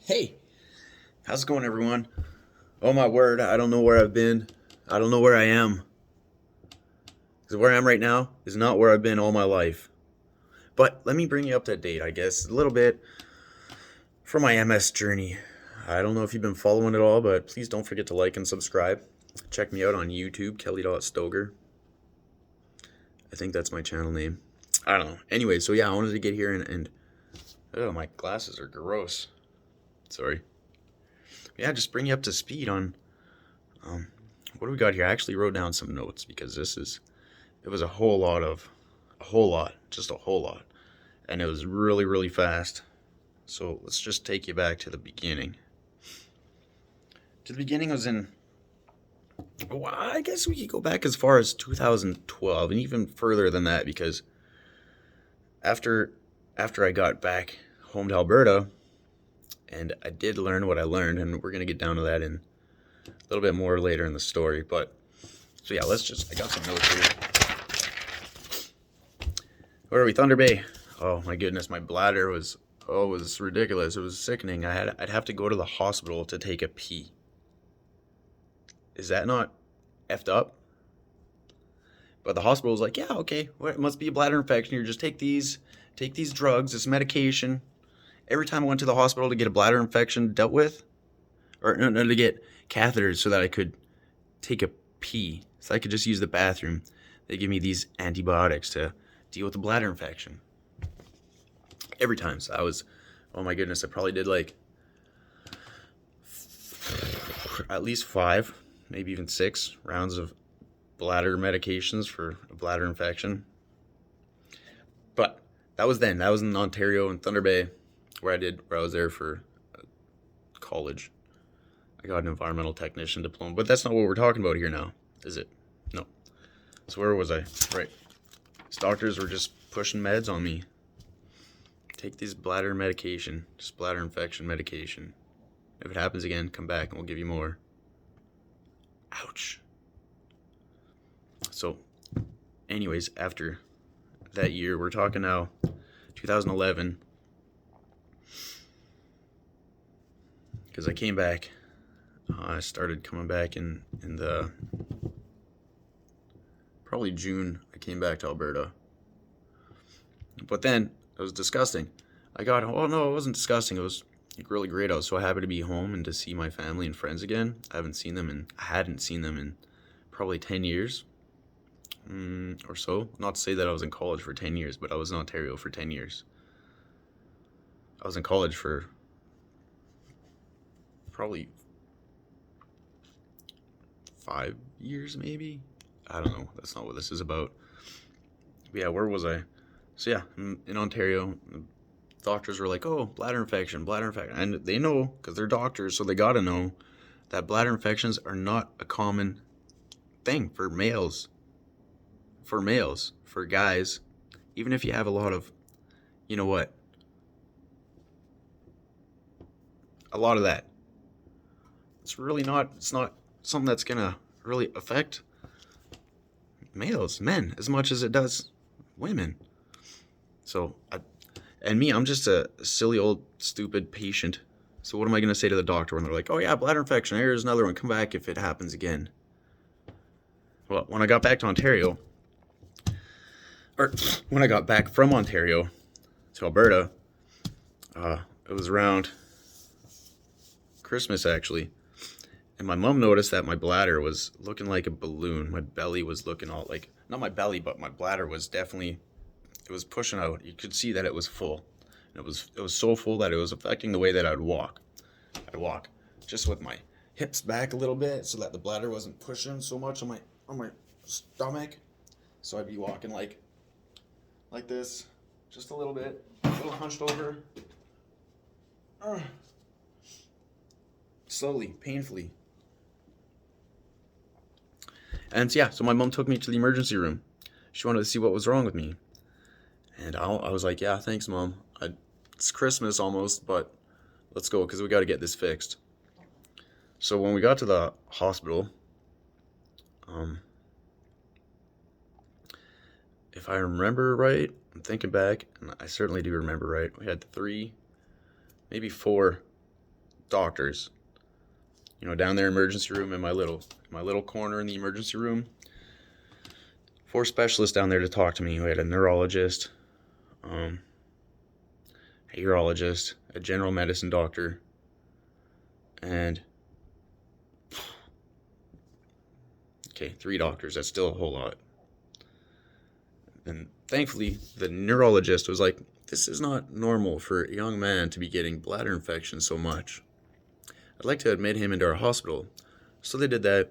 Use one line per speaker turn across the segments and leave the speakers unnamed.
Hey, how's it going, everyone? Oh my word, I don't know where I've been. I don't know where I am. Because where I am right now is not where I've been all my life. But let me bring you up to date, I guess, a little bit from my MS journey. I don't know if you've been following it all, but please don't forget to like and subscribe. Check me out on YouTube, Kelly.Stoger. I think that's my channel name. I don't know. Anyway, so yeah, I wanted to get here and oh, my glasses are gross. Sorry. Yeah, just bring you up to speed on Um, what do we got here? I actually wrote down some notes because it was a whole lot, just a whole lot. And it was really, really fast. So let's just take you back to the beginning. To the beginning was well, I guess we could go back as far as 2012 and even further than that because after, after I got back home to Alberta and I did learn what I learned, and we're going to get down to that in a little bit more later in the story. But so yeah, I got some notes here. Where are we? Thunder Bay. Oh my goodness, my bladder was it was ridiculous. It was sickening. I'd have to go to the hospital to take a pee. Is that not effed up? But the hospital was like, yeah, okay, well, it must be a bladder infection. Here, just take these drugs, this medication. Every time I went to the hospital to get a bladder infection dealt with, or no, to get catheters so that I could take a pee, so I could just use the bathroom, they give me these antibiotics to deal with the bladder infection. Every time. So oh my goodness, I probably did like at least 5, maybe even 6 rounds of bladder medications for a bladder infection. But that was then. That was in Ontario and Thunder Bay, where I was there for college. I got an environmental technician diploma, but that's not what we're talking about here now, is it? No. So where was I? Right. These doctors were just pushing meds on me. Take this bladder medication, just bladder infection medication. If it happens again, come back and we'll give you more. Ouch. So, anyways, after that year, we're talking now 2011, because I came back. I started coming back in the probably June. I came back to Alberta, but then it was disgusting. Oh no, it wasn't disgusting. It was like really great. I was so happy to be home and to see my family and friends again. I hadn't seen them in probably 10 years or so. Not to say that I was in college for 10 years, but I was in Ontario for 10 years. I was in college for probably 5 years, maybe. I don't know. That's not what this is about. But yeah, where was I? So yeah, in Ontario, the doctors were like, "Oh, bladder infection, and they know because they're doctors, so they gotta know that bladder infections are not a common thing for males. For guys, even if you have a lot of, you know what, a lot of that, it's really not. It's not something that's gonna really affect men, as much as it does women. So, I'm just a silly old stupid patient. So what am I gonna say to the doctor when they're like, "Oh yeah, bladder infection. Here's another one. Come back if it happens again." Well, when I got back to Ontario, or when I got back from Ontario to Alberta, it was around Christmas actually, and my mom noticed that my bladder was looking like a balloon. My belly was looking all like, not my belly, but my bladder was definitely, it was pushing out. You could see that it was full. It was so full that it was affecting the way that I'd walk. I'd walk just with my hips back a little bit so that the bladder wasn't pushing so much on my stomach. So I'd be walking like this, just a little bit, a little hunched over. Slowly, painfully. And yeah, so my mom took me to the emergency room. She wanted to see what was wrong with me. And I was like, yeah, thanks, Mom. It's Christmas almost, but let's go because we got to get this fixed. So when we got to the hospital, if I remember right, I'm thinking back, and I certainly do remember right, we had 3, maybe 4 doctors. Down there emergency room in my little corner in the emergency room. 4 specialists down there to talk to me. We had a neurologist, a urologist, a general medicine doctor, and 3 doctors. That's still a whole lot. And thankfully, the neurologist was like, this is not normal for a young man to be getting bladder infections so much. I'd like to admit him into our hospital. So they did that.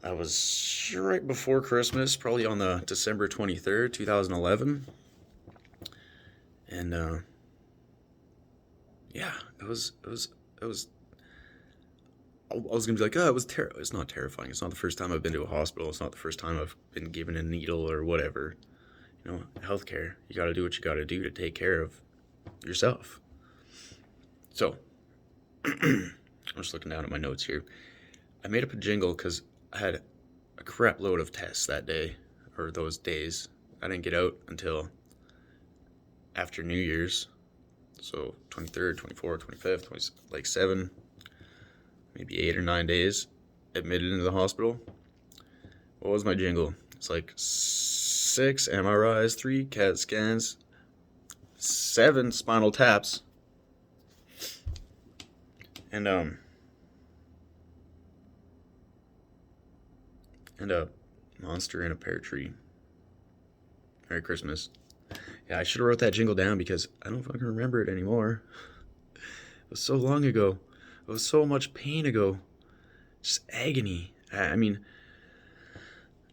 I was right before Christmas, probably on the December 23rd, 2011. And yeah, it was I was gonna be like, oh, it's not terrifying. It's not the first time I've been to a hospital. It's not the first time I've been given a needle or whatever. Healthcare, you gotta do what you gotta do to take care of yourself. So, I'm just looking down at my notes here. I made up a jingle because I had a crap load of tests that day, or those days. I didn't get out until after New Year's. So 23rd, 24th, 25th, 20, like 7, maybe 8 or 9 days admitted into the hospital. What was my jingle? It's like 6 MRIs, 3 CAT scans, 7 spinal taps, and a monster in a pear tree. Merry Christmas. Yeah, I should have wrote that jingle down because I don't fucking remember it anymore. It was so long ago. It was so much pain ago. Just agony. I mean,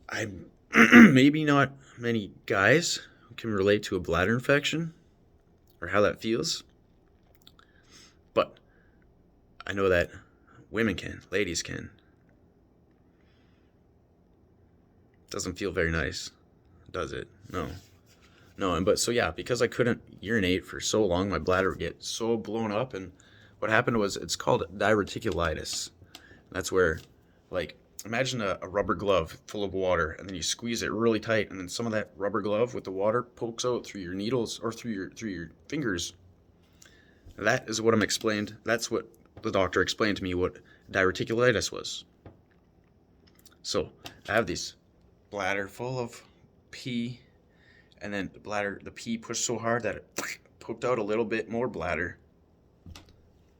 I'm maybe not many guys who can relate to a bladder infection or how that feels. But I know that women can, ladies can. Doesn't feel very nice, does it? No. But so yeah, because I couldn't urinate for so long, my bladder would get so blown up, and what happened was, it's called diverticulitis. That's where, like, imagine a rubber glove full of water, and then you squeeze it really tight, and then some of that rubber glove with the water pokes out through your needles or through your fingers. That is what I'm explained. That's what the doctor explained to me what diverticulitis was. So I have this bladder full of pee, and then the pee pushed so hard that it poked out a little bit more bladder,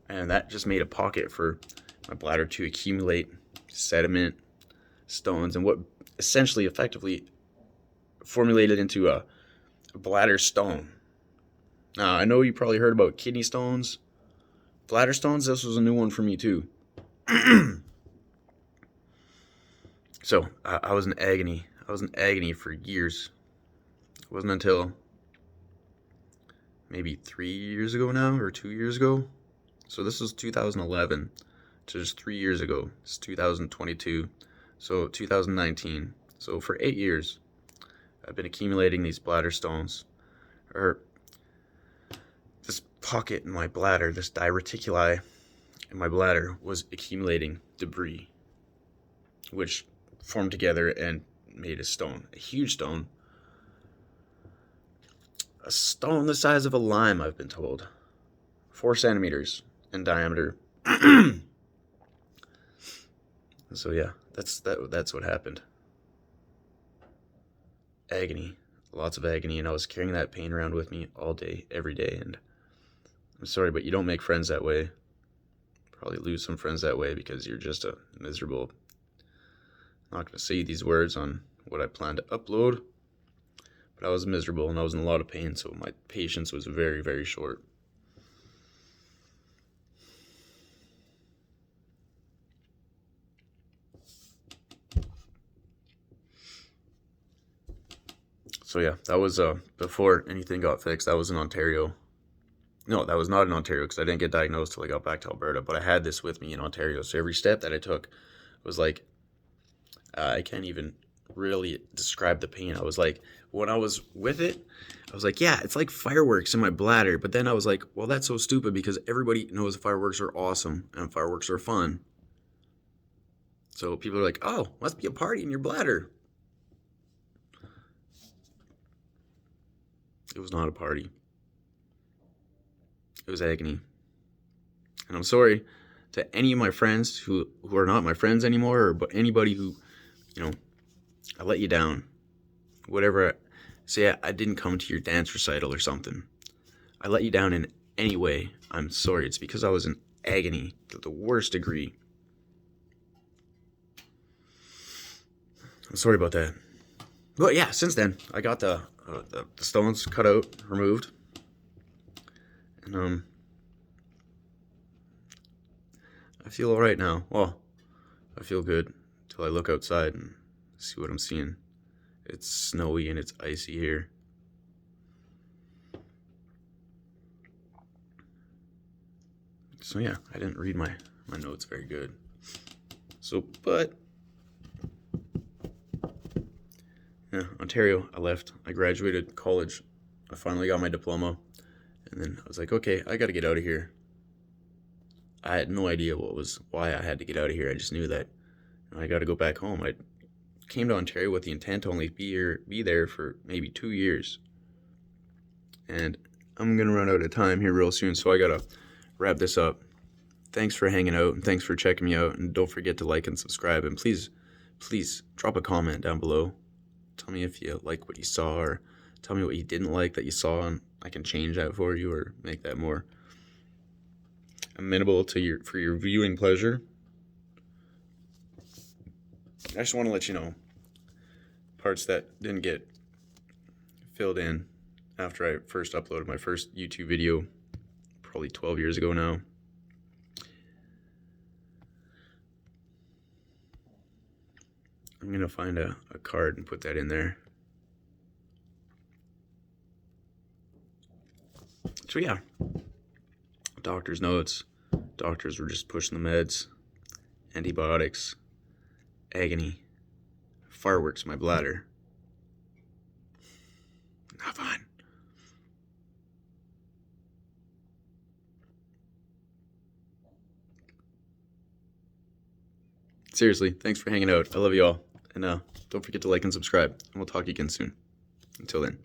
and that just made a pocket for my bladder to accumulate sediment, stones, and what essentially effectively formulated into a bladder stone. Now, I know you probably heard about kidney stones, bladder stones. This was a new one for me too. So I was in agony. I was in agony for years. It wasn't until maybe 3 years ago now, or 2 years ago. So this was 2011 to just 3 years ago. It's 2022. So 2019. So for 8 years, I've been accumulating these bladder stones, or this pocket in my bladder, this diverticuli in my bladder was accumulating debris, which formed together and made a stone, a huge stone. A stone the size of a lime, I've been told. 4 centimeters in diameter. So yeah, that's what happened. Agony. Lots of agony, and I was carrying that pain around with me all day, every day, and I'm sorry, but you don't make friends that way. Probably lose some friends that way because you're just a miserable... I'm not going to say these words on what I plan to upload, but I was miserable and I was in a lot of pain, so my patience was very, very short. So yeah, that was before anything got fixed. That was in Ontario. No, that was not in Ontario because I didn't get diagnosed till I got back to Alberta, but I had this with me in Ontario. So every step that I took was like, I can't even really describe the pain. I was like, when I was with it, I was like, yeah, it's like fireworks in my bladder. But then I was like, well, that's so stupid because everybody knows fireworks are awesome and fireworks are fun. So people are like, oh, must be a party in your bladder. It was not a party. It was agony. And I'm sorry to any of my friends who are not my friends anymore, or but anybody who, I let you down. Whatever, say I didn't come to your dance recital or something. I let you down in any way. I'm sorry. It's because I was in agony to the worst degree. I'm sorry about that. But yeah, since then, I got the stones cut out, removed. And I feel all right now. Well, I feel good until I look outside and see what I'm seeing. It's snowy and it's icy here. So yeah, I didn't read my notes very good. So, but yeah, Ontario, I left. I graduated college. I finally got my diploma. And then I was like, okay, I got to get out of here. I had no idea why I had to get out of here. I just knew that I got to go back home. I came to Ontario with the intent to only be there for maybe 2 years. And I'm going to run out of time here real soon, so I got to wrap this up. Thanks for hanging out, and thanks for checking me out. And don't forget to like and subscribe. And please drop a comment down below. Tell me if you like what you saw, or tell me what you didn't like that you saw, and I can change that for you or make that more amenable to for your viewing pleasure. I just want to let you know parts that didn't get filled in after I first uploaded my first YouTube video, probably 12 years ago now. I'm going to find a card and put that in there. So yeah, doctor's notes. Doctors were just pushing the meds, antibiotics, agony, fireworks in my bladder. Not fun. Seriously, thanks for hanging out. I love you all. And don't forget to like and subscribe. And we'll talk again soon. Until then.